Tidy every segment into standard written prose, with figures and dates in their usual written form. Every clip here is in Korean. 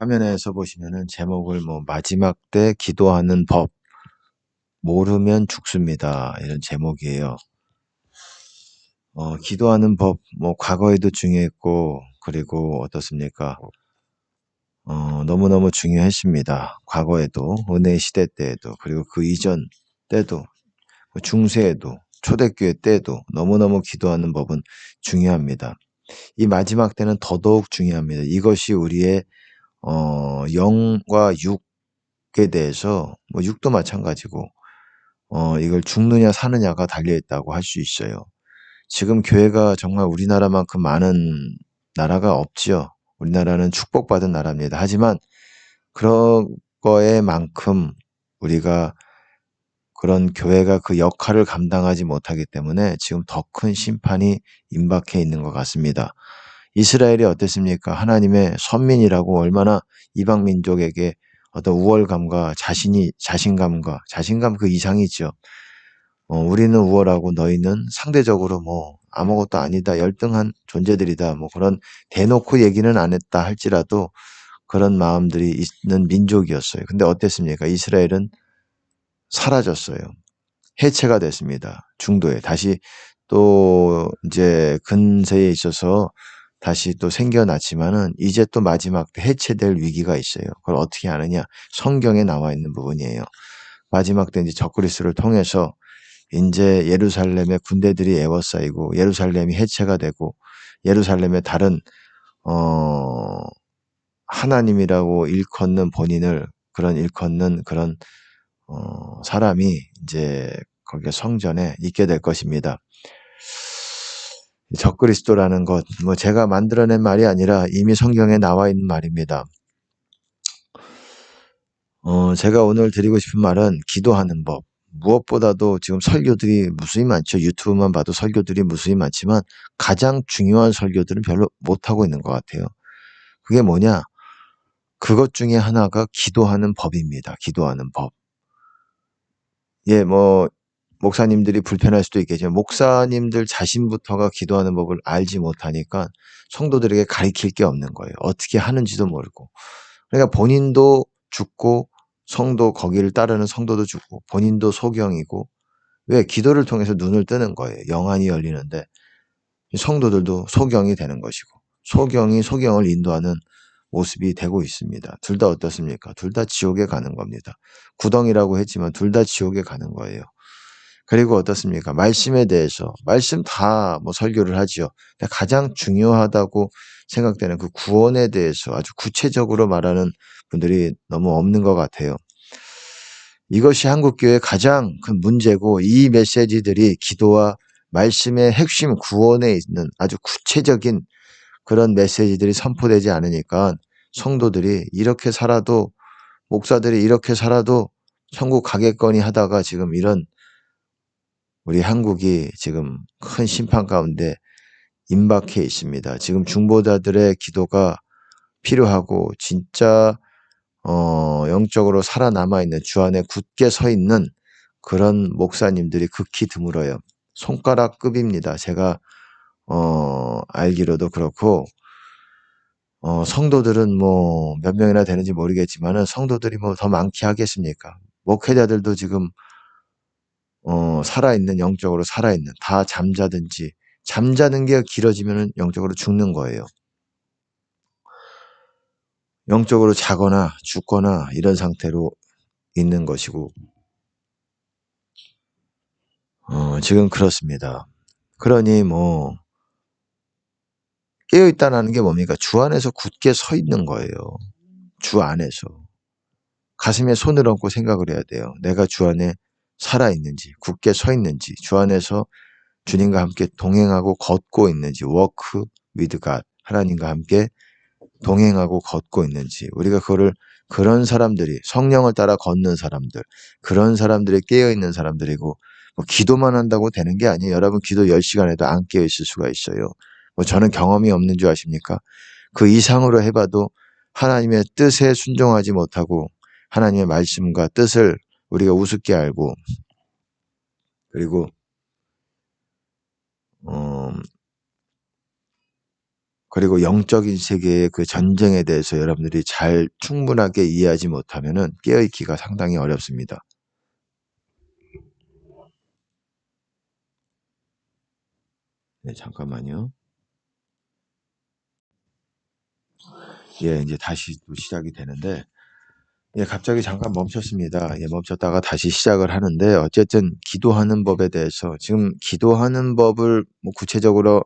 화면에서 보시면은 제목을 뭐 마지막 때 기도하는 법, 모르면 죽습니다. 이런 제목이에요. 기도하는 법, 뭐 과거에도 중요했고, 그리고 어떻습니까? 너무너무 중요했습니다. 과거에도, 은혜 시대 때에도, 그리고 그 이전 때도, 그 중세에도, 초대교회 때도 너무너무 기도하는 법은 중요합니다. 이 마지막 때는 더더욱 중요합니다. 이것이 우리의 영과 육에 대해서, 뭐 육도 마찬가지고, 이걸 죽느냐 사느냐가 달려있다고 할 수 있어요. 지금 교회가 정말 우리나라만큼 많은 나라가 없지요. 우리나라는 축복받은 나라입니다. 하지만 그런 거에 만큼 우리가 그런 교회가 그 역할을 감당하지 못하기 때문에 지금 더 큰 심판이 임박해 있는 것 같습니다. 이스라엘이 어땠습니까? 하나님의 선민이라고 얼마나 이방 민족에게 어떤 우월감과 자신감 그 이상이죠. 우리는 우월하고 너희는 상대적으로 뭐 아무것도 아니다, 열등한 존재들이다, 뭐 그런 대놓고 얘기는 안 했다 할지라도 그런 마음들이 있는 민족이었어요. 근데 어땠습니까? 이스라엘은 사라졌어요. 해체가 됐습니다. 중도에. 다시 또 이제 근세에 있어서 다시 또 생겨났지만은 이제 또 마지막 때 해체될 위기가 있어요. 그걸 어떻게 아느냐? 성경에 나와 있는 부분이에요. 마지막 때 이제 적그리스도를 통해서 이제 예루살렘의 군대들이 에워싸이고 예루살렘이 해체가 되고 예루살렘의 다른 하나님이라고 일컫는 본인을 일컫는 그런 사람이 이제 거기에 성전에 있게 될 것입니다. 적그리스도라는 것, 뭐 제가 만들어낸 말이 아니라 이미 성경에 나와 있는 말입니다. 제가 오늘 드리고 싶은 말은 기도하는 법. 무엇보다도 지금 설교들이 무수히 많죠. 유튜브만 봐도 설교들이 무수히 많지만 가장 중요한 설교들은 별로 못하고 있는 것 같아요. 그게 뭐냐? 그것 중에 하나가 기도하는 법입니다. 기도하는 법. 예, 뭐 목사님들이 불편할 수도 있겠지만 목사님들 자신부터가 기도하는 법을 알지 못하니까 성도들에게 가르칠 게 없는 거예요. 어떻게 하는지도 모르고. 그러니까 본인도 죽고 성도 거기를 따르는 성도도 죽고 본인도 소경이고 왜 기도를 통해서 눈을 뜨는 거예요. 영안이 열리는데 성도들도 소경이 되는 것이고 소경이 소경을 인도하는 모습이 되고 있습니다. 둘 다 어떻습니까? 둘 다 지옥에 가는 겁니다. 구덩이라고 했지만 둘 다 지옥에 가는 거예요. 그리고 어떻습니까? 말씀에 대해서 말씀 다 뭐 설교를 하지요. 근데 가장 중요하다고 생각되는 그 구원에 대해서 아주 구체적으로 말하는 분들이 너무 없는 것 같아요. 이것이 한국교회의 가장 큰 문제고 이 메시지들이 기도와 말씀의 핵심 구원에 있는 아주 구체적인 그런 메시지들이 선포되지 않으니까 성도들이 이렇게 살아도 목사들이 이렇게 살아도 천국 가겠거니 하다가 지금 이런 우리 한국이 지금 큰 심판 가운데 임박해 있습니다. 지금 중보자들의 기도가 필요하고 진짜 영적으로 살아남아 있는 주 안에 굳게 서 있는 그런 목사님들이 극히 드물어요. 손가락급입니다. 제가 알기로도 그렇고 성도들은 뭐 몇 명이나 되는지 모르겠지만은 성도들이 뭐 더 많게 하겠습니까? 목회자들도 지금 살아있는, 영적으로 살아있는, 다 잠자든지, 잠자는 게 길어지면 영적으로 죽는 거예요. 영적으로 자거나 죽거나 이런 상태로 있는 것이고, 지금 그렇습니다. 그러니 뭐, 깨어있다는 게 뭡니까? 주 안에서 굳게 서 있는 거예요. 주 안에서. 가슴에 손을 얹고 생각을 해야 돼요. 내가 주 안에 살아있는지, 굳게 서 있는지, 주 안에서 주님과 함께 동행하고 걷고 있는지, walk with God, 하나님과 함께 동행하고 걷고 있는지, 우리가 그런 사람들이, 성령을 따라 걷는 사람들, 그런 사람들이 깨어있는 사람들이고, 뭐 기도만 한다고 되는 게 아니에요. 여러분 기도 10시간 해도 안 깨어있을 수가 있어요. 뭐 저는 경험이 없는 줄 아십니까? 그 이상으로 해봐도 하나님의 뜻에 순종하지 못하고 하나님의 말씀과 뜻을 우리가 우습게 알고, 그리고 그리고 영적인 세계의 그 전쟁에 대해서 여러분들이 잘 충분하게 이해하지 못하면은 깨어있기가 상당히 어렵습니다. 네, 잠깐만요. 예, 이제 다시 또 시작이 되는데, 예, 갑자기 잠깐 멈췄습니다. 예, 멈췄다가 다시 시작을 하는데, 어쨌든 기도하는 법에 대해서, 지금 기도하는 법을 뭐 구체적으로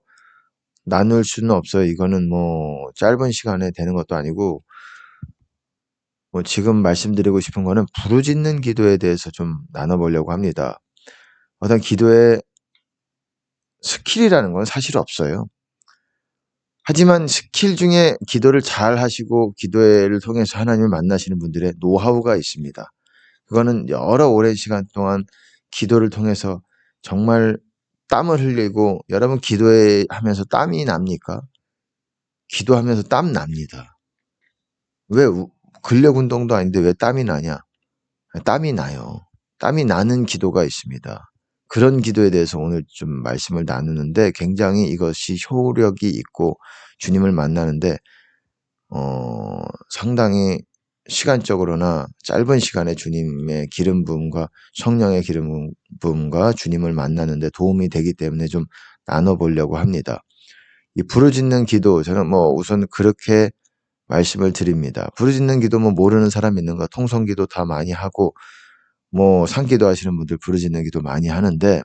나눌 수는 없어요. 이거는 뭐 짧은 시간에 되는 것도 아니고, 뭐 지금 말씀드리고 싶은 거는 부르짖는 기도에 대해서 좀 나눠보려고 합니다. 어떤 기도의 스킬이라는 건 사실 없어요. 하지만 스킬 중에 기도를 잘 하시고 기도를 통해서 하나님을 만나시는 분들의 노하우가 있습니다. 그거는 여러 오랜 시간 동안 기도를 통해서 정말 땀을 흘리고, 여러분 기도에 하면서 땀이 납니까? 기도하면서 땀 납니다. 왜 근력 운동도 아닌데 왜 땀이 나냐? 땀이 나요. 땀이 나는 기도가 있습니다. 그런 기도에 대해서 오늘 좀 말씀을 나누는데, 굉장히 이것이 효력이 있고 주님을 만나는데 상당히 시간적으로나 짧은 시간에 주님의 기름 부음과 성령의 기름 부음과 주님을 만나는데 도움이 되기 때문에 좀 나눠보려고 합니다. 이 부르짖는 기도, 저는 뭐 우선 그렇게 말씀을 드립니다. 부르짖는 기도 뭐 모르는 사람 있는가? 통성기도 다 많이 하고 뭐 산기도 하시는 분들 부르짖는 기도 많이 하는데,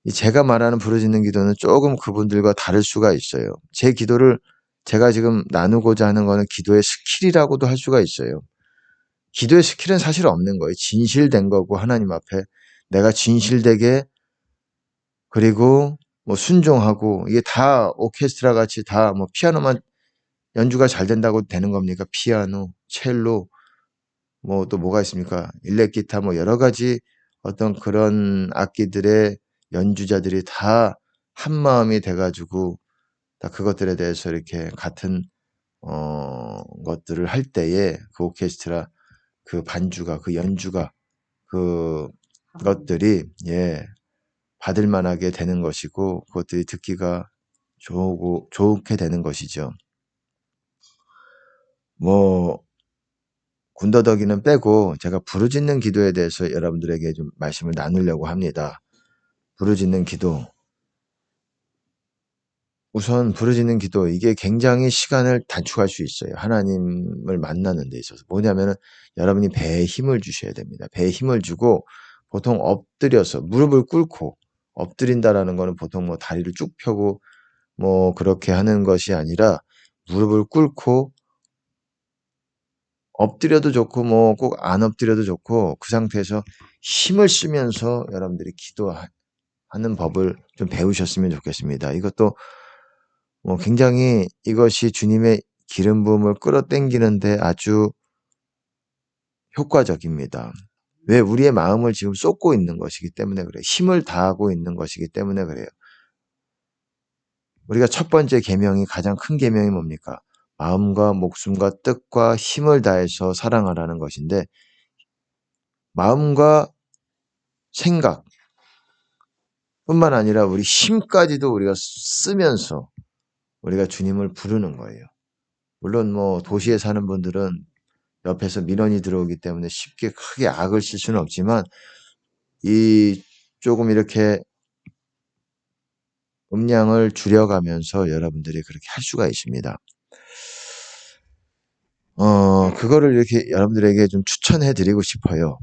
이 제가 말하는 부르짖는 기도는 조금 그분들과 다를 수가 있어요. 제 기도를 제가 지금 나누고자 하는 거는 기도의 스킬이라고도 할 수가 있어요. 기도의 스킬은 사실 없는 거예요. 진실된 거고, 하나님 앞에 내가 진실되게, 그리고 뭐 순종하고, 이게 다 오케스트라 같이 다 뭐 피아노만 연주가 잘 된다고 되는 겁니까? 피아노, 첼로, 뭐 또 뭐가 있습니까? 일렉기타, 뭐 여러 가지 어떤 그런 악기들의 연주자들이 다 한 마음이 돼가지고 다 그것들에 대해서 이렇게 같은 것들을 할 때에 그 오케스트라, 그 반주가, 그 연주가, 그 것들이 예 받을 만하게 되는 것이고, 그것들이 듣기가 좋게 되는 것이죠. 뭐 군더더기는 빼고 제가 부르짖는 기도에 대해서 여러분들에게 좀 말씀을 나누려고 합니다. 부르짖는 기도. 우선 부르짖는 기도, 이게 굉장히 시간을 단축할 수 있어요. 하나님을 만나는 데 있어서. 뭐냐면은 여러분이 배에 힘을 주셔야 됩니다. 배에 힘을 주고, 보통 엎드려서 무릎을 꿇고, 엎드린다라는 거는 보통 뭐 다리를 쭉 펴고 뭐 그렇게 하는 것이 아니라, 무릎을 꿇고 엎드려도 좋고 뭐 꼭 안 엎드려도 좋고, 그 상태에서 힘을 쓰면서 여러분들이 기도하는 법을 좀 배우셨으면 좋겠습니다. 이것도 뭐 굉장히 이것이 주님의 기름 부음을 끌어당기는데 아주 효과적입니다. 왜? 우리의 마음을 지금 쏟고 있는 것이기 때문에 그래요. 힘을 다하고 있는 것이기 때문에 그래요. 우리가 첫 번째 계명이, 가장 큰 계명이 뭡니까? 마음과 목숨과 뜻과 힘을 다해서 사랑하라는 것인데, 마음과 생각 뿐만 아니라 우리 힘까지도 우리가 쓰면서 우리가 주님을 부르는 거예요. 물론 뭐 도시에 사는 분들은 옆에서 민원이 들어오기 때문에 쉽게 크게 악을 쓸 수는 없지만, 이 조금 이렇게 음량을 줄여가면서 여러분들이 그렇게 할 수가 있습니다. 그거를 이렇게 여러분들에게 좀 추천해 드리고 싶어요.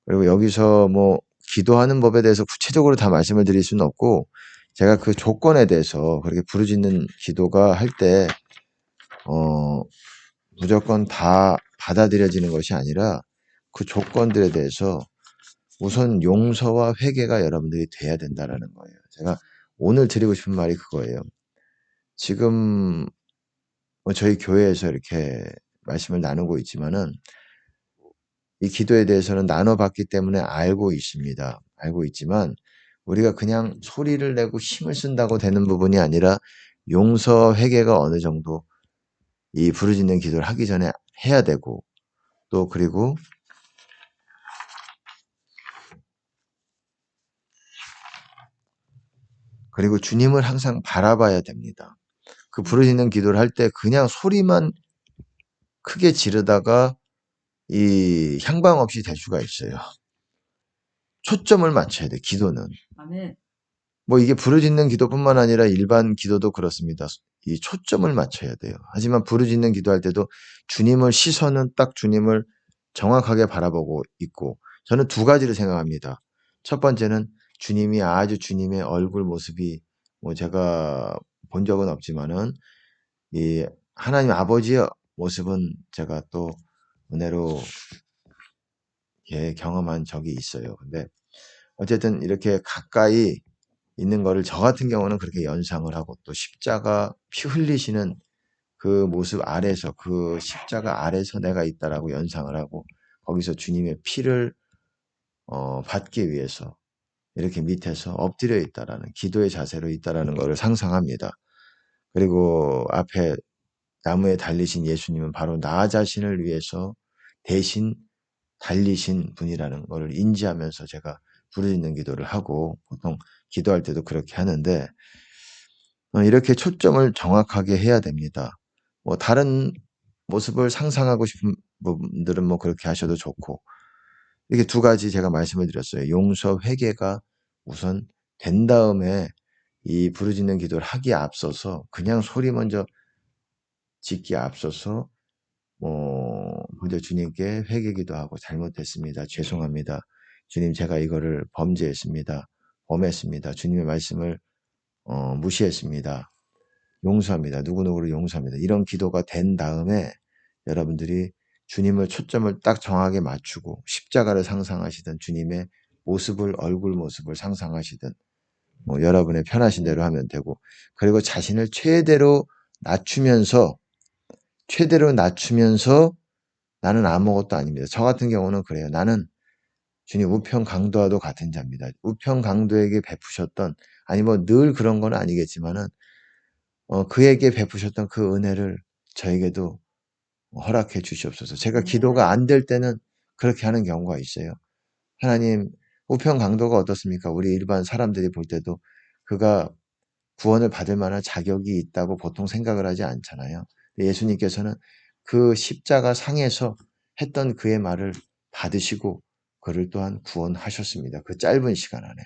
그리고 여기서 뭐 기도하는 법에 대해서 구체적으로 다 말씀을 드릴 수는 없고, 제가 그 조건에 대해서, 그렇게 부르짖는 기도가 할 때 무조건 다 받아들여지는 것이 아니라 그 조건들에 대해서 우선 용서와 회개가 여러분들이 돼야 된다라는 거예요. 제가 오늘 드리고 싶은 말이 그거예요. 지금 뭐 저희 교회에서 이렇게 말씀을 나누고 있지만은, 이 기도에 대해서는 나눠봤기 때문에 알고 있습니다. 알고 있지만, 우리가 그냥 소리를 내고 힘을 쓴다고 되는 부분이 아니라 용서, 회개가 어느 정도 이 부르짖는 기도를 하기 전에 해야 되고, 또 그리고 주님을 항상 바라봐야 됩니다. 그 부르짖는 기도를 할 때 그냥 소리만 크게 지르다가 이 향방 없이 될 수가 있어요. 초점을 맞춰야 돼, 기도는. 아멘. 뭐 이게 부르짖는 기도뿐만 아니라 일반 기도도 그렇습니다. 이 초점을 맞춰야 돼요. 하지만 부르짖는 기도할 때도 주님을 시선은 딱 주님을 정확하게 바라보고 있고, 저는 두 가지를 생각합니다. 첫 번째는 주님이 아주 주님의 얼굴 모습이 뭐 제가 본 적은 없지만은 이 하나님 아버지의 모습은 제가 또 은혜로 경험한 적이 있어요. 근데 어쨌든 이렇게 가까이 있는 거를 저 같은 경우는 그렇게 연상을 하고, 또 십자가 피 흘리시는 그 모습 아래서, 그 십자가 아래서 내가 있다라고 연상을 하고, 거기서 주님의 피를 받기 위해서 이렇게 밑에서 엎드려 있다라는, 기도의 자세로 있다라는 것을 상상합니다. 그리고 앞에 나무에 달리신 예수님은 바로 나 자신을 위해서 대신 달리신 분이라는 것을 인지하면서 제가 부르짖는 기도를 하고, 보통 기도할 때도 그렇게 하는데, 이렇게 초점을 정확하게 해야 됩니다. 뭐 다른 모습을 상상하고 싶은 분들은 뭐 그렇게 하셔도 좋고, 이렇게 두 가지 제가 말씀을 드렸어요. 용서, 회개가 우선 된 다음에 이 부르짖는 기도를 하기에 앞서서, 그냥 소리 먼저 짓기에 앞서서 먼저 주님께 회개기도 하고, 잘못했습니다. 죄송합니다. 주님, 제가 이거를 범죄했습니다. 범했습니다. 주님의 말씀을 무시했습니다. 용서합니다. 누구누구를 용서합니다. 이런 기도가 된 다음에 여러분들이 주님을 초점을 딱 정하게 맞추고, 십자가를 상상하시든 주님의 모습을, 얼굴 모습을 상상하시든 뭐 여러분의 편하신 대로 하면 되고, 그리고 자신을 최대로 낮추면서 나는 아무것도 아닙니다. 저 같은 경우는 그래요. 나는 주님 우편강도와도 같은 자입니다. 우편강도에게 베푸셨던, 아니 뭐 늘 그런 건 아니겠지만은 그에게 베푸셨던 그 은혜를 저에게도 허락해 주시옵소서. 제가 기도가 안 될 때는 그렇게 하는 경우가 있어요. 하나님, 우편강도가 어떻습니까? 우리 일반 사람들이 볼 때도 그가 구원을 받을 만한 자격이 있다고 보통 생각을 하지 않잖아요. 예수님께서는 그 십자가 상에서 했던 그의 말을 받으시고 그를 또한 구원하셨습니다. 그 짧은 시간 안에.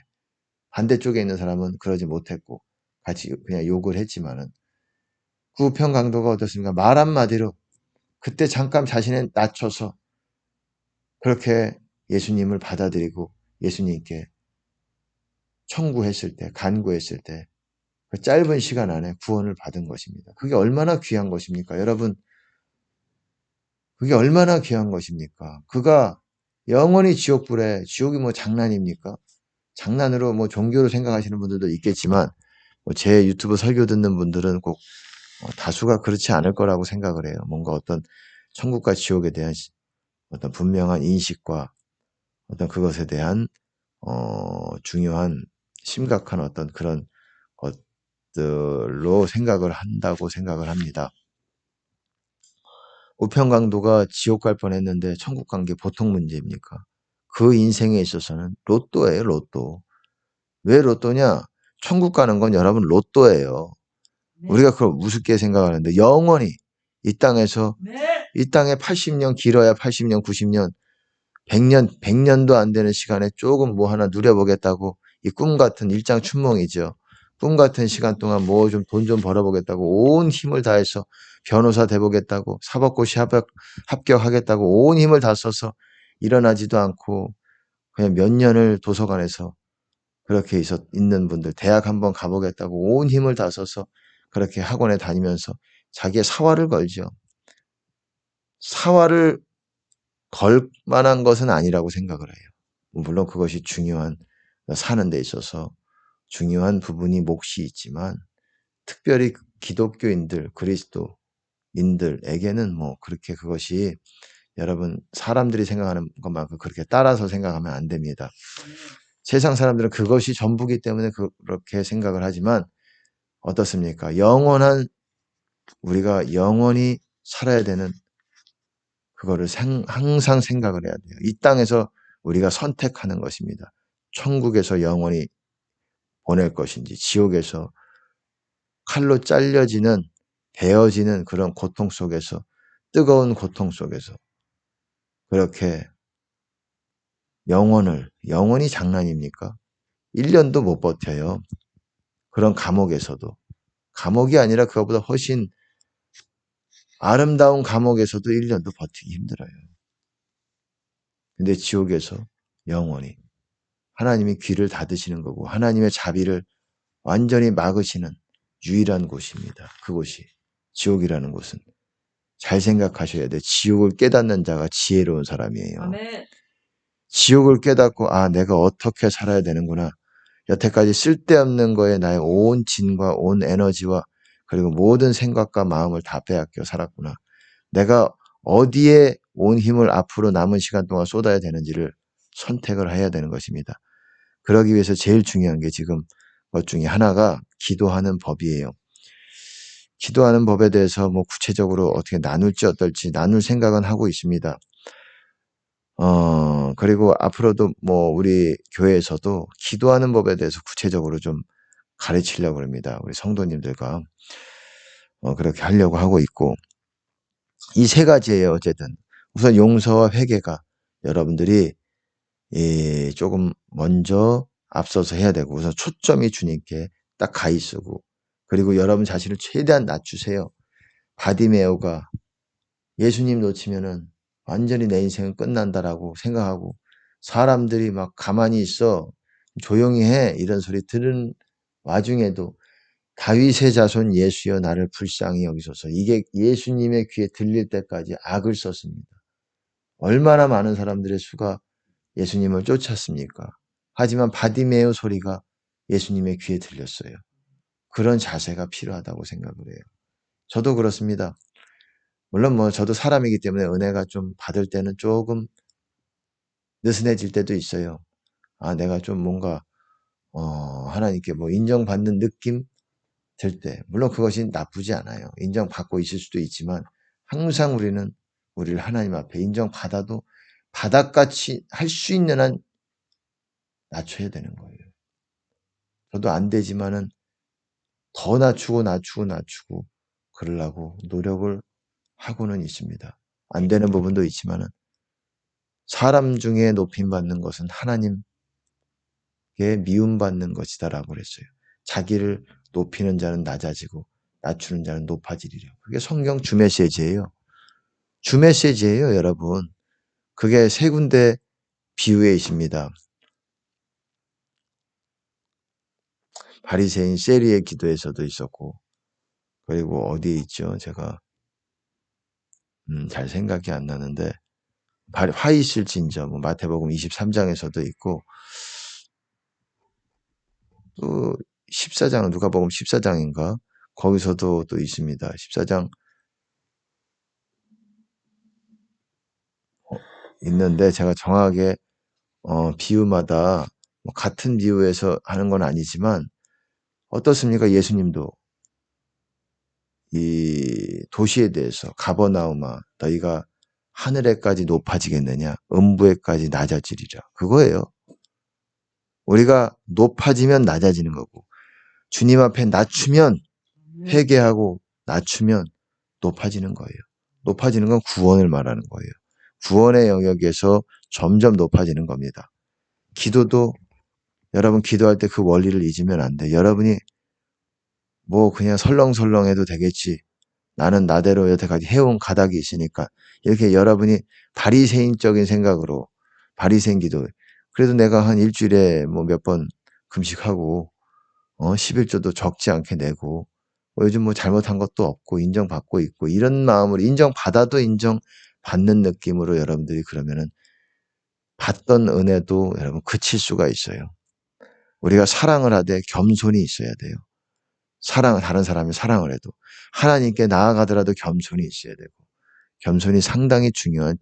반대쪽에 있는 사람은 그러지 못했고 같이 그냥 욕을 했지만은, 그 우편 강도가 어떻습니까? 말 한마디로 그때 잠깐 자신을 낮춰서 그렇게 예수님을 받아들이고 예수님께 청구했을 때, 간구했을 때 그 짧은 시간 안에 구원을 받은 것입니다. 그게 얼마나 귀한 것입니까? 여러분, 그게 얼마나 귀한 것입니까? 그가 영원히 지옥불에, 지옥이 뭐 장난입니까? 장난으로 뭐 종교로 생각하시는 분들도 있겠지만, 제 유튜브 설교 듣는 분들은 꼭 다수가 그렇지 않을 거라고 생각을 해요. 뭔가 어떤 천국과 지옥에 대한 어떤 분명한 인식과 어떤 그것에 대한 중요한 심각한 어떤 그런 것들로 생각을 한다고 생각을 합니다. 우편강도가 지옥 갈 뻔했는데 천국 간 게 보통 문제입니까? 그 인생에 있어서는 로또예요, 로또. 왜 로또냐? 천국 가는 건 여러분 로또예요. 우리가 그걸 우습게 생각하는데 영원히 이 땅에서, 이 땅에 80년, 길어야 80년, 90년, 100년도 안 되는 시간에 조금 뭐 하나 누려보겠다고, 이 꿈 같은 일장춘몽이죠. 꿈 같은 시간 동안 뭐 좀 돈 좀 벌어보겠다고 온 힘을 다해서 변호사 돼보겠다고, 사법고시 합격하겠다고 온 힘을 다 써서 일어나지도 않고 그냥 몇 년을 도서관에서 그렇게 있는 분들, 대학 한번 가보겠다고 온 힘을 다 써서 그렇게 학원에 다니면서 자기의 사활을 걸죠. 사활을 걸 만한 것은 아니라고 생각을 해요. 물론 그것이 중요한, 사는 데 있어서 중요한 부분이 몫이 있지만, 특별히 기독교인들, 그리스도인들에게는 뭐 그렇게 그것이, 여러분 사람들이 생각하는 것만큼 그렇게 따라서 생각하면 안 됩니다. 세상 사람들은 그것이 전부기 때문에 그렇게 생각을 하지만, 어떻습니까? 우리가 영원히 살아야 되는 그거를 항상 생각을 해야 돼요. 이 땅에서 우리가 선택하는 것입니다. 천국에서 영원히 보낼 것인지, 지옥에서 칼로 잘려지는 베어지는 그런 고통 속에서, 뜨거운 고통 속에서 그렇게 영원히 장난입니까? 1년도 못 버텨요. 그런 감옥에서도. 감옥이 아니라 그거보다 훨씬 아름다운 감옥에서도 1년도 버티기 힘들어요. 근데 지옥에서 영원히 하나님이 귀를 닫으시는 거고 하나님의 자비를 완전히 막으시는 유일한 곳입니다. 그곳이 지옥이라는 곳은. 잘 생각하셔야 돼. 지옥을 깨닫는 자가 지혜로운 사람이에요. 아멘. 지옥을 깨닫고 내가 어떻게 살아야 되는구나. 여태까지 쓸데없는 거에 나의 온 진과 온 에너지와 그리고 모든 생각과 마음을 다 빼앗겨 살았구나. 내가 어디에 온 힘을 앞으로 남은 시간 동안 쏟아야 되는지를 선택을 해야 되는 것입니다. 그러기 위해서 제일 중요한 게 지금 것 중에 하나가 기도하는 법이에요. 기도하는 법에 대해서 뭐 구체적으로 어떻게 나눌지 어떨지 나눌 생각은 하고 있습니다. 그리고 앞으로도 뭐 우리 교회에서도 기도하는 법에 대해서 구체적으로 좀 가르치려고 합니다. 우리 성도님들과 그렇게 하려고 하고 있고 이 세 가지예요. 어쨌든 우선 용서와 회개가 여러분들이 조금 먼저 앞서서 해야 되고 우선 초점이 주님께 딱 가 있고 그리고 여러분 자신을 최대한 낮추세요. 바디메오가 예수님 놓치면은 완전히 내 인생은 끝난다라고 생각하고 사람들이 막 가만히 있어 조용히 해 이런 소리 들은 와중에도 다윗의 자손 예수여 나를 불쌍히 여기소서 이게 예수님의 귀에 들릴 때까지 악을 썼습니다. 얼마나 많은 사람들의 수가 예수님을 쫓았습니까? 하지만 바디메오 소리가 예수님의 귀에 들렸어요. 그런 자세가 필요하다고 생각을 해요. 저도 그렇습니다. 물론 뭐 저도 사람이기 때문에 은혜가 좀 받을 때는 조금 느슨해질 때도 있어요. 내가 좀 뭔가 하나님께 뭐 인정받는 느낌 들 때, 물론 그것이 나쁘지 않아요. 인정받고 있을 수도 있지만 항상 우리는 우리를 하나님 앞에 인정받아도 바닥같이 할 수 있는 한 낮춰야 되는 거예요. 저도 안 되지만은 더 낮추고 그러려고 노력을 하고는 있습니다. 안 되는 부분도 있지만은 사람 중에 높임받는 것은 하나님께 미움받는 것이다라고 그랬어요. 자기를 높이는 자는 낮아지고 낮추는 자는 높아지리라. 그게 성경 주 메시지예요. 주 메시지예요, 여러분. 그게 세 군데 비유에 있습니다. 바리새인 세리의 기도에서도 있었고 그리고 어디에 있죠? 제가 잘 생각이 안 나는데 화 있을진저 뭐 마태복음 23장에서도 있고 또 14장 누가복음 14장인가 거기서도 또 있습니다. 14장 있는데 제가 정확하게 비유마다 뭐 같은 비유에서 하는 건 아니지만 어떻습니까? 예수님도 이 도시에 대해서 가버나움아 너희가 하늘에까지 높아지겠느냐 음부에까지 낮아지리라. 그거예요. 우리가 높아지면 낮아지는 거고 주님 앞에 낮추면 회개하고 낮추면 높아지는 거예요. 높아지는 건 구원을 말하는 거예요. 구원의 영역에서 점점 높아지는 겁니다. 기도도 여러분 기도할 때 그 원리를 잊으면 안 돼. 여러분이 뭐 그냥 설렁설렁해도 되겠지. 나는 나대로 여태까지 해온 가닥이 있으니까 이렇게 여러분이 바리새인적인 생각으로 바리새인 기도 그래도 내가 한 일주일에 뭐 몇 번 금식하고 11조도 적지 않게 내고 요즘 뭐 잘못한 것도 없고 인정받고 있고 이런 마음으로 인정받아도 인정받는 느낌으로 여러분들이 그러면은 받던 은혜도 여러분 그칠 수가 있어요. 우리가 사랑을 하되 겸손이 있어야 돼요. 다른 사람이 사랑을 해도 하나님께 나아가더라도 겸손이 있어야 되고 겸손이 상당히 중요한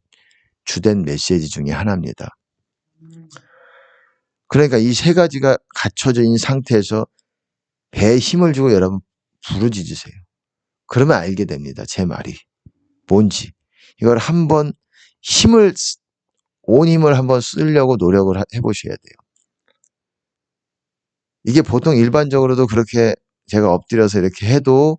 주된 메시지 중에 하나입니다. 그러니까 이 세 가지가 갖춰져 있는 상태에서 배에 힘을 주고 여러분 부르짖으세요. 그러면 알게 됩니다. 제 말이 뭔지. 이걸 한번 온 힘을 한번 쓰려고 노력을 해보셔야 돼요. 이게 보통 일반적으로도 그렇게 제가 엎드려서 이렇게 해도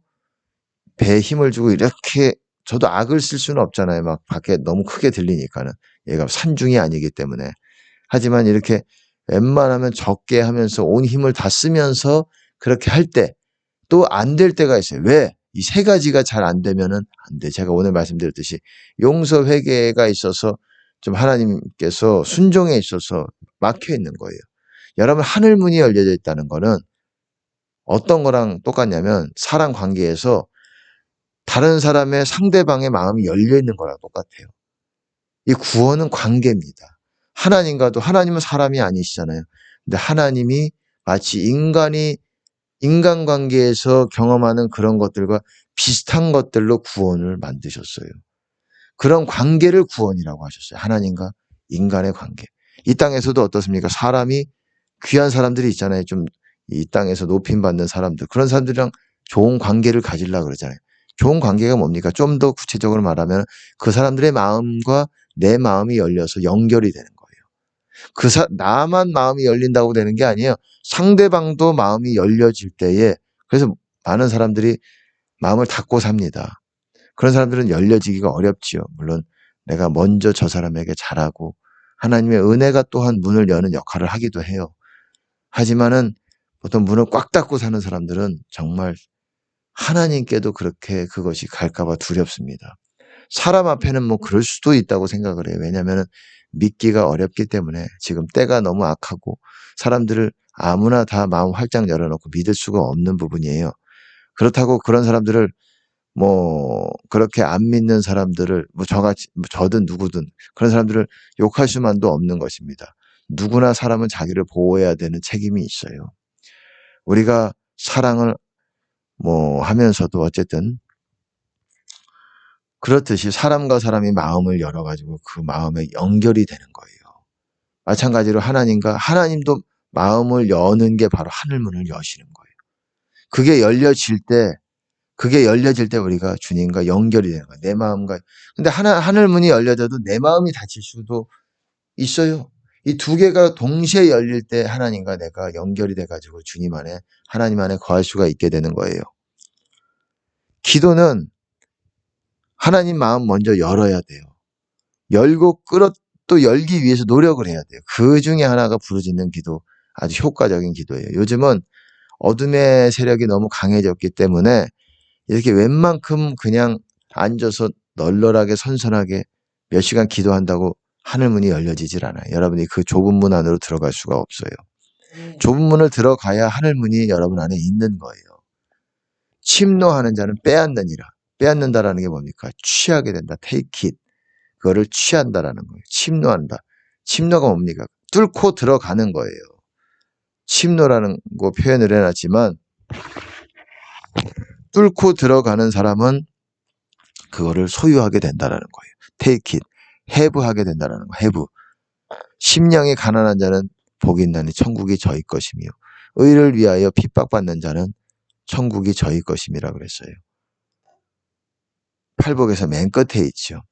배에 힘을 주고 이렇게 저도 악을 쓸 수는 없잖아요. 막 밖에 너무 크게 들리니까는. 얘가 산중이 아니기 때문에. 하지만 이렇게 웬만하면 적게 하면서 온 힘을 다 쓰면서 그렇게 할 때 또 안 될 때가 있어요. 왜? 이 세 가지가 잘 안 되면은 안 돼. 제가 오늘 말씀드렸듯이 용서 회개가 있어서 좀 하나님께서 순종에 있어서 막혀 있는 거예요. 여러분 하늘 문이 열려져 있다는 거는 어떤 거랑 똑같냐면 사람 관계에서 다른 사람의 상대방의 마음이 열려 있는 거랑 똑같아요. 이 구원은 관계입니다. 하나님과도 하나님은 사람이 아니시잖아요. 근데 하나님이 마치 인간관계에서 경험하는 그런 것들과 비슷한 것들로 구원을 만드셨어요. 그런 관계를 구원이라고 하셨어요. 하나님과 인간의 관계. 이 땅에서도 어떻습니까? 사람이 귀한 사람들이 있잖아요. 좀 이 땅에서 높임받는 사람들. 그런 사람들이랑 좋은 관계를 가지려고 그러잖아요. 좋은 관계가 뭡니까? 좀 더 구체적으로 말하면 그 사람들의 마음과 내 마음이 열려서 연결이 되는 거예요. 나만 마음이 열린다고 되는 게 아니에요. 상대방도 마음이 열려질 때에 그래서 많은 사람들이 마음을 닫고 삽니다. 그런 사람들은 열려지기가 어렵지요. 물론 내가 먼저 저 사람에게 잘하고 하나님의 은혜가 또한 문을 여는 역할을 하기도 해요. 하지만은 보통 문을 꽉 닫고 사는 사람들은 정말 하나님께도 그렇게 그것이 갈까봐 두렵습니다. 사람 앞에는 뭐 그럴 수도 있다고 생각을 해요. 왜냐하면 믿기가 어렵기 때문에 지금 때가 너무 악하고 사람들을 아무나 다 마음 활짝 열어놓고 믿을 수가 없는 부분이에요. 그렇다고 그런 사람들을 뭐 그렇게 안 믿는 사람들을 뭐 저같이 뭐 저든 누구든 그런 사람들을 욕할 수만도 없는 것입니다. 누구나 사람은 자기를 보호해야 되는 책임이 있어요. 우리가 사랑을 뭐 하면서도 어쨌든 그렇듯이 사람과 사람이 마음을 열어가지고 그 마음에 연결이 되는 거예요. 마찬가지로 하나님도 마음을 여는 게 바로 하늘문을 여시는 거예요. 그게 열려질 때 우리가 주님과 연결이 되는 거예요. 내 마음과. 근데 하늘문이 열려져도 내 마음이 닫힐 수도 있어요. 이 두 개가 동시에 열릴 때 하나님과 내가 연결이 돼가지고 주님 안에, 하나님 안에 거할 수가 있게 되는 거예요. 기도는 하나님 마음 먼저 열어야 돼요. 열고 또 열기 위해서 노력을 해야 돼요. 그 중에 하나가 부르짖는 기도, 아주 효과적인 기도예요. 요즘은 어둠의 세력이 너무 강해졌기 때문에 이렇게 웬만큼 그냥 앉아서 널널하게 선선하게 몇 시간 기도한다고 하늘문이 열려지질 않아요. 여러분이 그 좁은 문 안으로 들어갈 수가 없어요. 좁은 문을 들어가야 하늘문이 여러분 안에 있는 거예요. 침노하는 자는 빼앗느니라. 빼앗는다라는 게 뭡니까? 취하게 된다. take it. 그거를 취한다라는 거예요. 침노한다. 침노가 뭡니까? 뚫고 들어가는 거예요. 침노라는 거 표현을 해놨지만 뚫고 들어가는 사람은 그거를 소유하게 된다라는 거예요. take it. have하게 된다라는 거. have. 심령이 가난한 자는 복이 있나니 천국이 저희 것이며 의를 위하여 핍박받는 자는 천국이 저희 것임이라 그랬어요. 팔복에서 맨 끝에 있죠.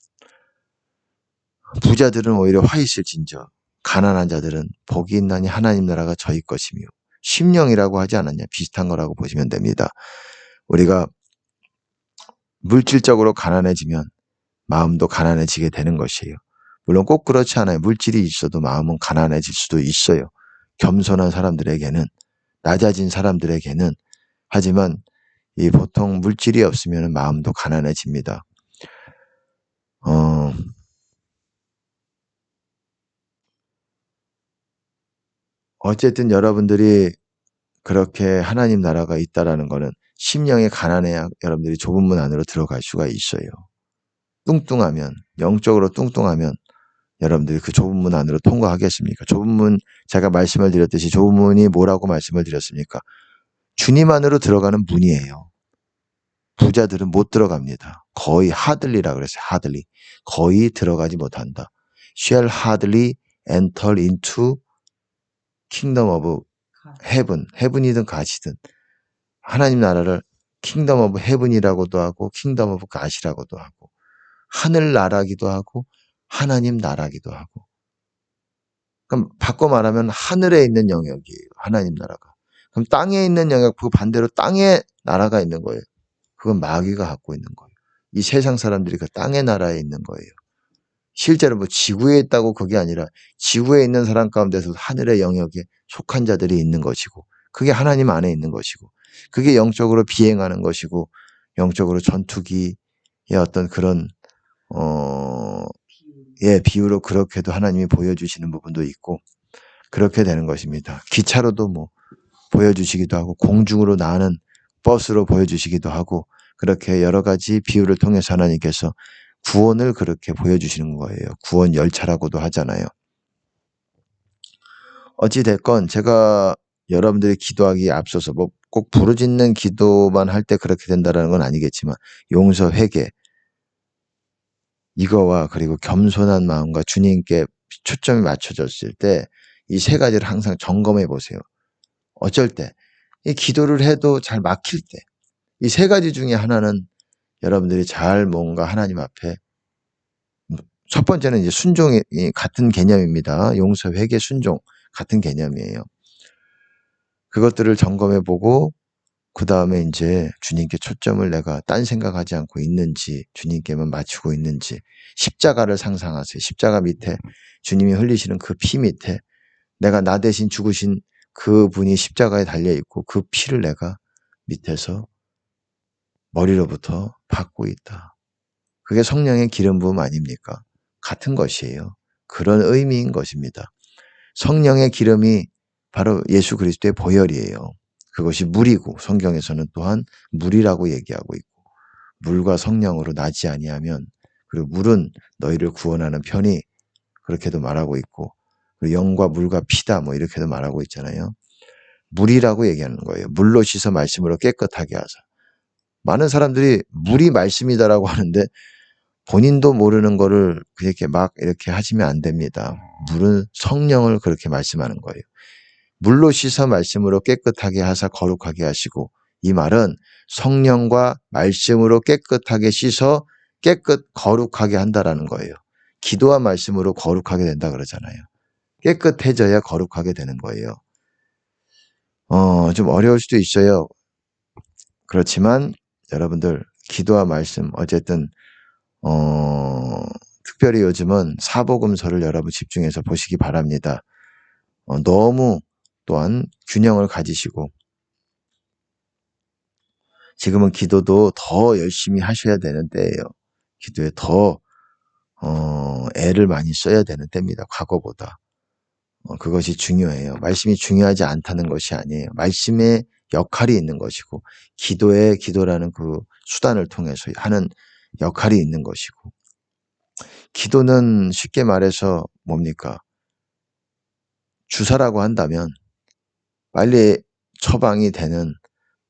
부자들은 오히려 화 있을진저 가난한 자들은 복이 있나니 하나님 나라가 저희 것이며 심령이라고 하지 않았냐. 비슷한 거라고 보시면 됩니다. 우리가 물질적으로 가난해지면 마음도 가난해지게 되는 것이에요. 물론 꼭 그렇지 않아요. 물질이 있어도 마음은 가난해질 수도 있어요. 겸손한 사람들에게는, 낮아진 사람들에게는. 하지만 이 보통 물질이 없으면 마음도 가난해집니다. 어쨌든 여러분들이 그렇게 하나님 나라가 있다라는 거는 심령이 가난해야 여러분들이 좁은 문 안으로 들어갈 수가 있어요. 뚱뚱하면, 영적으로 뚱뚱하면 여러분들이 그 좁은 문 안으로 통과하겠습니까? 좁은 문, 제가 말씀을 드렸듯이 좁은 문이 뭐라고 말씀을 드렸습니까? 주님 안으로 들어가는 문이에요. 부자들은 못 들어갑니다. 거의 hardly라 그랬어요. hardly. 거의 들어가지 못한다. shall hardly enter into kingdom of heaven. heaven이든 god이든 하나님 나라를 kingdom of heaven이라고도 하고 kingdom of god이라고도 하고 하늘 나라기도 하고 하나님 나라기도 하고. 그럼 바꿔 말하면 하늘에 있는 영역이에요. 하나님 나라가. 그럼 땅에 있는 영역, 그 반대로 땅에 나라가 있는 거예요. 그건 마귀가 갖고 있는 거예요. 이 세상 사람들이 그 땅의 나라에 있는 거예요. 실제로 뭐 지구에 있다고 그게 아니라 지구에 있는 사람 가운데서 하늘의 영역에 속한 자들이 있는 것이고, 그게 하나님 안에 있는 것이고, 그게 영적으로 비행하는 것이고, 영적으로 전투기의 어떤 그런 비유로 그렇게도 하나님이 보여주시는 부분도 있고, 그렇게 되는 것입니다. 기차로도 뭐 보여주시기도 하고, 공중으로 나는 버스로 보여주시기도 하고, 그렇게 여러 가지 비유를 통해서 하나님께서 구원을 그렇게 보여주시는 거예요. 구원 열차라고도 하잖아요. 어찌됐건 제가 여러분들이 기도하기에 앞서서 뭐 꼭 부르짖는 기도만 할 때 그렇게 된다는 건 아니겠지만, 용서, 회개, 이거와 그리고 겸손한 마음과 주님께 초점이 맞춰졌을 때 이 세 가지를 항상 점검해 보세요. 어쩔 때 이 기도를 해도 잘 막힐 때 이 세 가지 중에 하나는 여러분들이 잘 뭔가 하나님 앞에, 첫 번째는 이제 순종이 같은 개념입니다. 용서, 회개, 순종 같은 개념이에요. 그것들을 점검해 보고 그 다음에 이제 주님께 초점을 내가 딴 생각하지 않고 있는지, 주님께만 맞추고 있는지, 십자가를 상상하세요. 십자가 밑에 주님이 흘리시는 그 피 밑에 내가 나 대신 죽으신 그 분이 십자가에 달려있고 그 피를 내가 밑에서 머리로부터 받고 있다. 그게 성령의 기름 부음 아닙니까? 같은 것이에요. 그런 의미인 것입니다. 성령의 기름이 바로 예수 그리스도의 보혈이에요. 그것이 물이고, 성경에서는 또한 물이라고 얘기하고 있고, 물과 성령으로 나지 아니하면, 그리고 물은 너희를 구원하는 편이, 그렇게도 말하고 있고, 그리고 영과 물과 피다 뭐 이렇게도 말하고 있잖아요. 물이라고 얘기하는 거예요. 물로 씻어 말씀으로 깨끗하게 하자. 많은 사람들이 물이 말씀이다라고 하는데 본인도 모르는 거를 그렇게 막 이렇게 하시면 안 됩니다. 물은 성령을 그렇게 말씀하는 거예요. 물로 씻어 말씀으로 깨끗하게 하사 거룩하게 하시고, 이 말은 성령과 말씀으로 깨끗하게 씻어 깨끗 거룩하게 한다라는 거예요. 기도와 말씀으로 거룩하게 된다 그러잖아요. 깨끗해져야 거룩하게 되는 거예요. 좀 어려울 수도 있어요. 그렇지만 여러분들 기도와 말씀 어쨌든 특별히 요즘은 사복음서를 여러분 집중해서 보시기 바랍니다. 너무 또한 균형을 가지시고, 지금은 기도도 더 열심히 하셔야 되는 때예요. 기도에 더 애를 많이 써야 되는 때입니다. 과거보다. 그것이 중요해요. 말씀이 중요하지 않다는 것이 아니에요. 말씀의 역할이 있는 것이고, 기도라는 그 수단을 통해서 하는 역할이 있는 것이고, 기도는 쉽게 말해서 뭡니까? 주사라고 한다면 빨리 처방이 되는,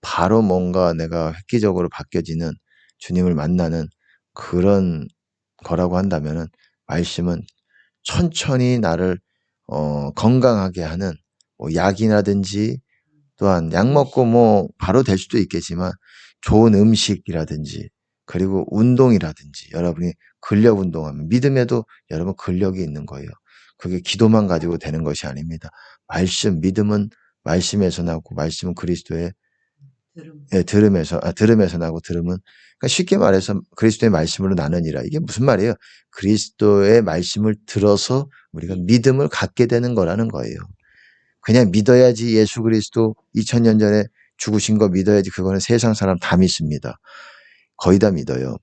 바로 뭔가 내가 획기적으로 바뀌어지는, 주님을 만나는 그런 거라고 한다면은, 말씀은 천천히 나를 건강하게 하는, 뭐 약이라든지, 또한 약 먹고 뭐 바로 될 수도 있겠지만 좋은 음식이라든지, 그리고 운동이라든지, 여러분이 근력 운동하면, 믿음에도 여러분 근력이 있는 거예요. 그게 기도만 가지고 되는 것이 아닙니다. 믿음은 말씀에서 나고, 말씀은 그리스도의 들음에서 나고, 들음은, 그러니까 쉽게 말해서 그리스도의 말씀으로 나느니라. 이게 무슨 말이에요? 그리스도의 말씀을 들어서 우리가 믿음을 갖게 되는 거라는 거예요. 그냥 믿어야지, 예수 그리스도 2000년 전에 죽으신 거 믿어야지, 그거는 세상 사람 다 믿습니다. 거의 다 믿어요.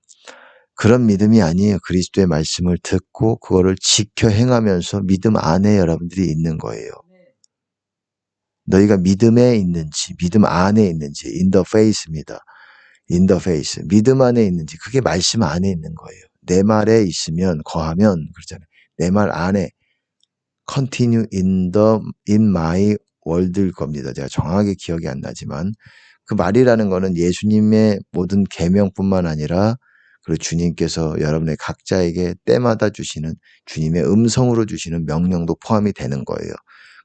그런 믿음이 아니에요. 그리스도의 말씀을 듣고 그거를 지켜 행하면서 믿음 안에 여러분들이 있는 거예요. 너희가 믿음에 있는지, 믿음 안에 있는지, in the faith입니다. in the faith. 믿음 안에 있는지, 그게 말씀 안에 있는 거예요. 내 말에 있으면, 거하면, 그러잖아요. 내 말 안에, continue in my word일 겁니다. 제가 정확하게 기억이 안 나지만, 그 말이라는 거는 예수님의 모든 계명뿐만 아니라, 그리고 주님께서 여러분의 각자에게 때마다 주시는, 주님의 음성으로 주시는 명령도 포함이 되는 거예요.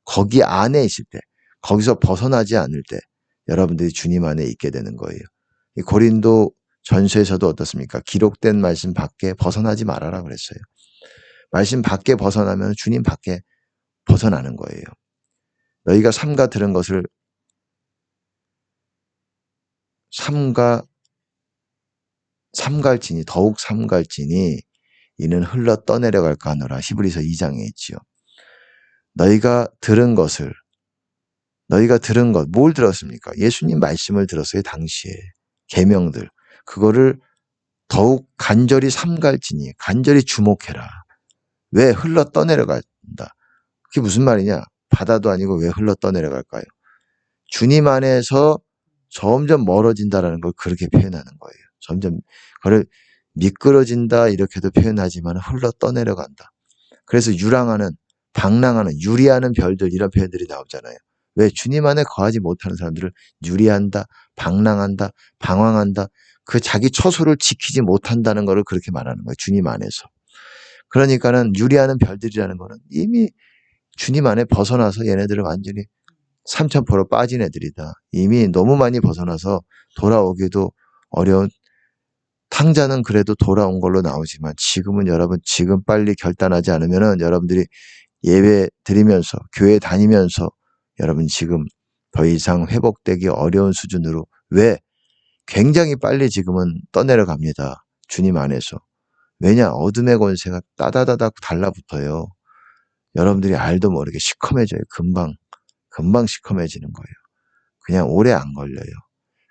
거기 안에 있을 때, 거기서 벗어나지 않을 때 여러분들이 주님 안에 있게 되는 거예요. 이 고린도 전서에서도 어떻습니까? 기록된 말씀 밖에 벗어나지 말아라 그랬어요. 말씀 밖에 벗어나면 주님 밖에 벗어나는 거예요. 너희가 삼가 들은 것을 삼가 삼갈지니 더욱 삼갈지니 이는 흘러 떠내려갈까 하노라. 히브리서 2장에 있지요. 너희가 들은 것, 뭘 들었습니까? 예수님 말씀을 들었어요. 당시에. 계명들. 그거를 더욱 간절히 삼갈지니, 간절히 주목해라. 왜 흘러 떠내려간다? 그게 무슨 말이냐? 바다도 아니고 왜 흘러 떠내려갈까요? 주님 안에서 점점 멀어진다라는 걸 그렇게 표현하는 거예요. 점점 그걸 미끄러진다 이렇게도 표현하지만 흘러 떠내려간다. 그래서 유랑하는, 방랑하는, 유리하는 별들 이런 표현들이 나오잖아요. 왜? 주님 안에 거하지 못하는 사람들을 유리한다, 방랑한다, 방황한다. 그 자기 처소를 지키지 못한다는 것을 그렇게 말하는 거예요. 주님 안에서. 그러니까는 유리하는 별들이라는 거는 이미 주님 안에 벗어나서 얘네들을 완전히 삼천포로 빠진 애들이다. 이미 너무 많이 벗어나서 돌아오기도 어려운, 탕자는 그래도 돌아온 걸로 나오지만 지금은 여러분 지금 빨리 결단하지 않으면은 여러분들이 예배 드리면서 교회 다니면서 여러분 지금 더 이상 회복되기 어려운 수준으로, 왜? 굉장히 빨리 지금은 떠내려갑니다. 주님 안에서. 왜냐? 어둠의 권세가 따다다닥 달라붙어요. 여러분들이 알도 모르게 시커매져요. 금방 시커매지는 거예요. 그냥 오래 안 걸려요.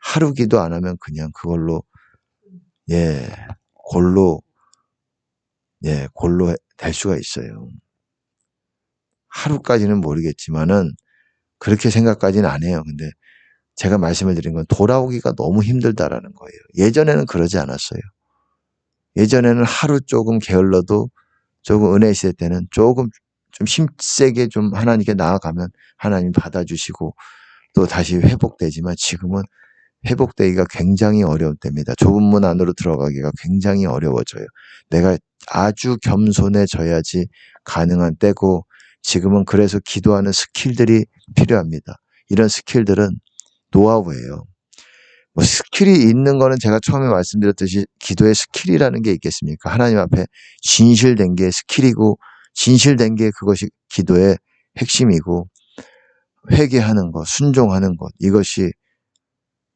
하루 기도 안 하면 그냥 그걸로 골로 될 수가 있어요. 하루까지는 모르겠지만은 그렇게 생각까지는 안 해요. 근데 제가 말씀을 드린 건 돌아오기가 너무 힘들다라는 거예요. 예전에는 그러지 않았어요. 예전에는 하루 조금 게을러도 조금 은혜 있을 때는 조금 좀 힘세게 좀 하나님께 나아가면 하나님 받아주시고 또 다시 회복되지만 지금은 회복되기가 굉장히 어려운 때입니다. 좁은 문 안으로 들어가기가 굉장히 어려워져요. 내가 아주 겸손해져야지 가능한 때고, 지금은 그래서 기도하는 스킬들이 필요합니다. 이런 스킬들은 노하우예요. 뭐 스킬이 있는 거는 제가 처음에 말씀드렸듯이 기도의 스킬이라는 게 있겠습니까? 하나님 앞에 진실된 게 스킬이고, 진실된 게 그것이 기도의 핵심이고, 회개하는 것, 순종하는 것, 이것이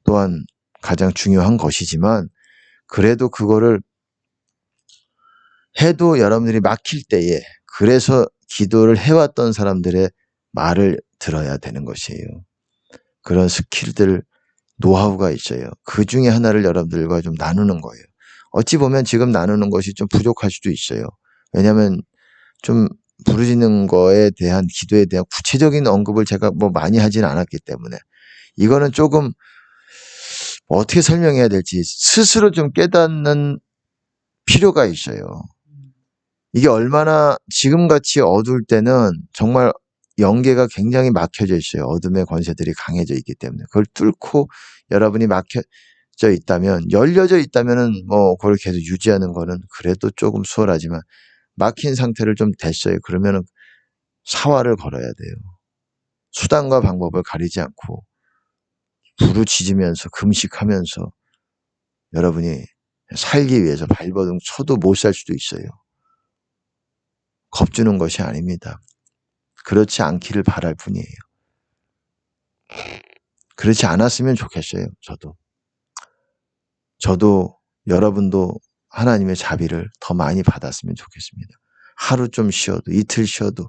또한 가장 중요한 것이지만, 그래도 그거를 해도 여러분들이 막힐 때에, 그래서 기도를 해왔던 사람들의 말을 들어야 되는 것이에요. 그런 스킬들, 노하우가 있어요. 그 중에 하나를 여러분들과 좀 나누는 거예요. 어찌 보면 지금 나누는 것이 좀 부족할 수도 있어요. 왜냐하면 좀 부르짖는 거에 대한, 기도에 대한 구체적인 언급을 제가 뭐 많이 하지는 않았기 때문에 이거는 조금 어떻게 설명해야 될지 스스로 좀 깨닫는 필요가 있어요. 이게 얼마나 지금같이 어두울 때는 정말 영계가 굉장히 막혀져 있어요. 어둠의 권세들이 강해져 있기 때문에. 그걸 뚫고 여러분이 막혀져 있다면, 열려져 있다면은 뭐 그걸 계속 유지하는 거는 그래도 조금 수월하지만, 막힌 상태를 좀 됐어요. 그러면은 사활을 걸어야 돼요. 수단과 방법을 가리지 않고 부르짖으면서 금식하면서 여러분이 살기 위해서 발버둥 쳐도 못 살 수도 있어요. 겁주는 것이 아닙니다. 그렇지 않기를 바랄 뿐이에요. 그렇지 않았으면 좋겠어요. 저도 여러분도 하나님의 자비를 더 많이 받았으면 좋겠습니다. 하루 좀 쉬어도, 이틀 쉬어도,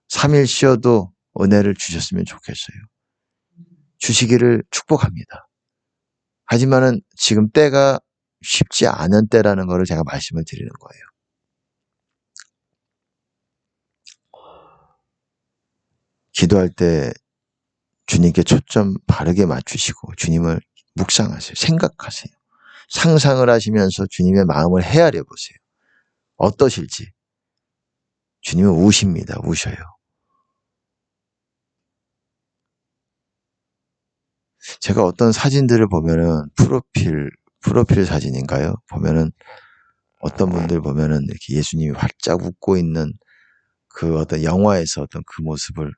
3일 쉬어도 은혜를 주셨으면 좋겠어요. 주시기를 축복합니다. 하지만은 지금 때가 쉽지 않은 때라는 것을 제가 말씀을 드리는 거예요. 기도할 때 주님께 초점 바르게 맞추시고 주님을 묵상하세요. 생각하세요. 상상을 하시면서 주님의 마음을 헤아려 보세요. 어떠실지. 주님은 우십니다. 우셔요. 제가 어떤 사진들을 보면은 프로필 사진인가요? 보면은 어떤 분들 보면은 이렇게 예수님이 활짝 웃고 있는 그 어떤 영화에서 어떤 그 모습을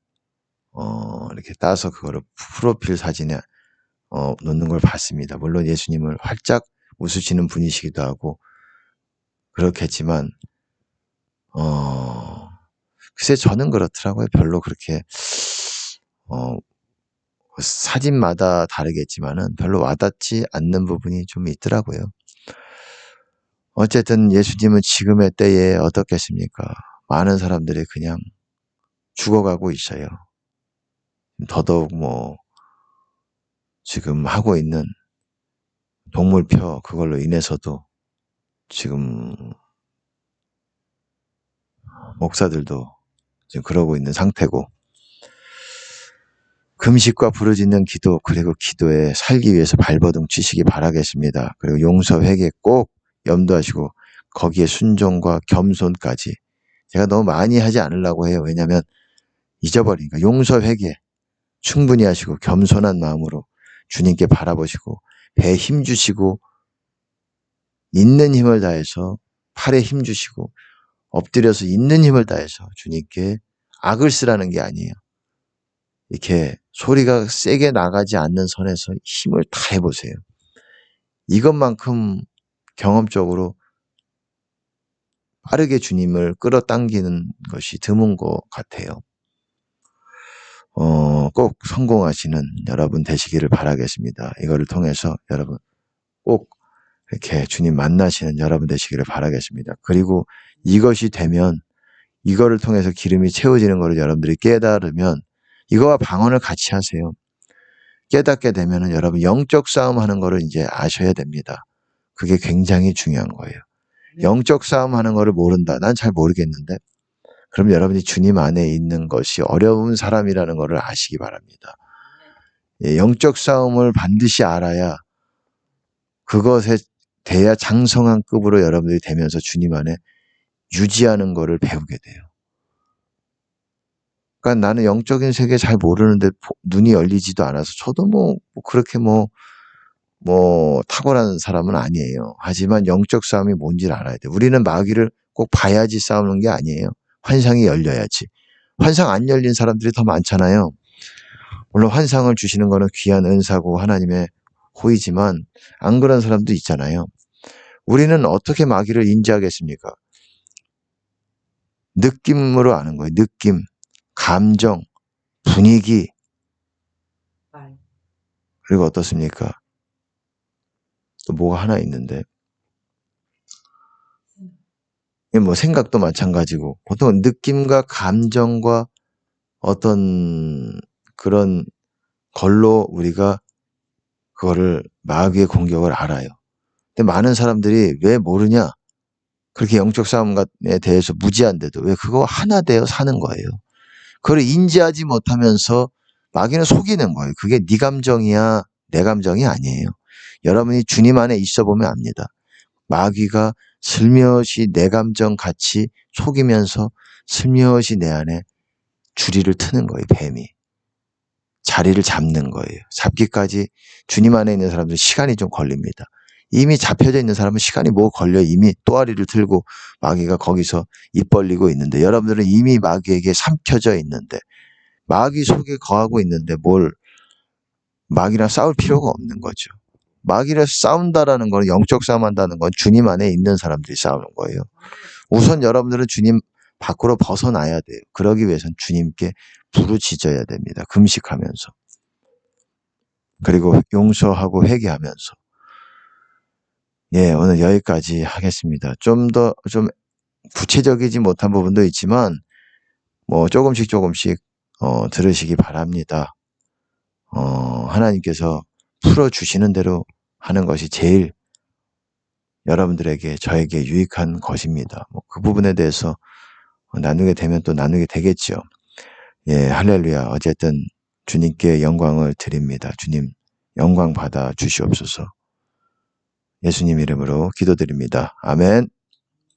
이렇게 따서 그거를 프로필 사진에 놓는 걸 봤습니다. 물론 예수님을 활짝 웃으시는 분이시기도 하고 그렇겠지만 글쎄 저는 그렇더라고요. 별로 그렇게 사진마다 다르겠지만은 별로 와닿지 않는 부분이 좀 있더라고요. 어쨌든 예수님은 지금의 때에 어떻겠습니까? 많은 사람들이 그냥 죽어가고 있어요. 더더욱 뭐 지금 하고 있는 동물표 그걸로 인해서도 지금 목사들도 지금 그러고 있는 상태고, 금식과 부르짖는 기도, 그리고 기도에 살기 위해서 발버둥 치시기 바라겠습니다. 그리고 용서 회개 꼭 염두하시고 거기에 순종과 겸손까지. 제가 너무 많이 하지 않으려고 해요. 왜냐하면 잊어버리니까. 용서 회개 충분히 하시고 겸손한 마음으로 주님께 바라보시고 배에 힘 주시고 있는 힘을 다해서 팔에 힘 주시고 엎드려서 있는 힘을 다해서 주님께 악을 쓰라는 게 아니에요. 이렇게 소리가 세게 나가지 않는 선에서 힘을 다 해보세요. 이것만큼 경험적으로 빠르게 주님을 끌어당기는 것이 드문 것 같아요. 꼭 성공하시는 여러분 되시기를 바라겠습니다. 이거를 통해서 여러분 꼭 이렇게 주님 만나시는 여러분 되시기를 바라겠습니다. 그리고 이것이 되면, 이거를 통해서 기름이 채워지는 것을 여러분들이 깨달으면 이거와 방언을 같이 하세요. 깨닫게 되면은 여러분 영적 싸움 하는 거를 이제 아셔야 됩니다. 그게 굉장히 중요한 거예요. 영적 싸움 하는 거를 모른다. 난 잘 모르겠는데. 그럼 여러분이 주님 안에 있는 것이 어려운 사람이라는 것을 아시기 바랍니다. 영적 싸움을 반드시 알아야 그것에 대야 장성한 급으로 여러분들이 되면서 주님 안에 유지하는 것을 배우게 돼요. 그러니까 나는 영적인 세계 잘 모르는데 눈이 열리지도 않아서 저도 그렇게 탁월한 사람은 아니에요. 하지만 영적 싸움이 뭔지를 알아야 돼요. 우리는 마귀를 꼭 봐야지 싸우는 게 아니에요. 환상이 열려야지. 환상 안 열린 사람들이 더 많잖아요. 물론 환상을 주시는 거는 귀한 은사고 하나님의 호의지만 안 그런 사람도 있잖아요. 우리는 어떻게 마귀를 인지하겠습니까? 느낌으로 아는 거예요. 느낌, 감정, 분위기. 그리고 어떻습니까? 또 뭐가 하나 있는데, 생각도 마찬가지고, 보통 느낌과 감정과 어떤 그런 걸로 우리가 그거를 마귀의 공격을 알아요. 근데 많은 사람들이 왜 모르냐? 그렇게 영적 싸움에 대해서 무지한데도 왜 그거 하나 되어 사는 거예요. 그걸 인지하지 못하면서 마귀는 속이는 거예요. 그게 네 감정이야, 내 감정이 아니에요. 여러분이 주님 안에 있어 보면 압니다. 마귀가 슬며시 내 감정 같이 속이면서 슬며시 내 안에 주리를 트는 거예요. 뱀이. 자리를 잡는 거예요. 잡기까지 주님 안에 있는 사람들은 시간이 좀 걸립니다. 이미 잡혀져 있는 사람은 시간이 걸려 이미 또아리를 들고 마귀가 거기서 입 벌리고 있는데, 여러분들은 이미 마귀에게 삼켜져 있는데, 마귀 속에 거하고 있는데 마귀랑 싸울 필요가 없는 거죠. 마귀랑 싸운다라는 건, 영적 싸움한다는 건 주님 안에 있는 사람들이 싸우는 거예요. 우선 여러분들은 주님 밖으로 벗어나야 돼요. 그러기 위해서는 주님께 부르짖어야 됩니다. 금식하면서. 그리고 용서하고 회개하면서. 오늘 여기까지 하겠습니다. 좀 구체적이지 못한 부분도 있지만 조금씩 들으시기 바랍니다. 하나님께서 풀어주시는 대로 하는 것이 제일 여러분들에게, 저에게 유익한 것입니다. 그 부분에 대해서 나누게 되면 또 나누게 되겠죠. 할렐루야. 어쨌든 주님께 영광을 드립니다. 주님 영광 받아 주시옵소서. 예수님 이름으로 기도드립니다. 아멘.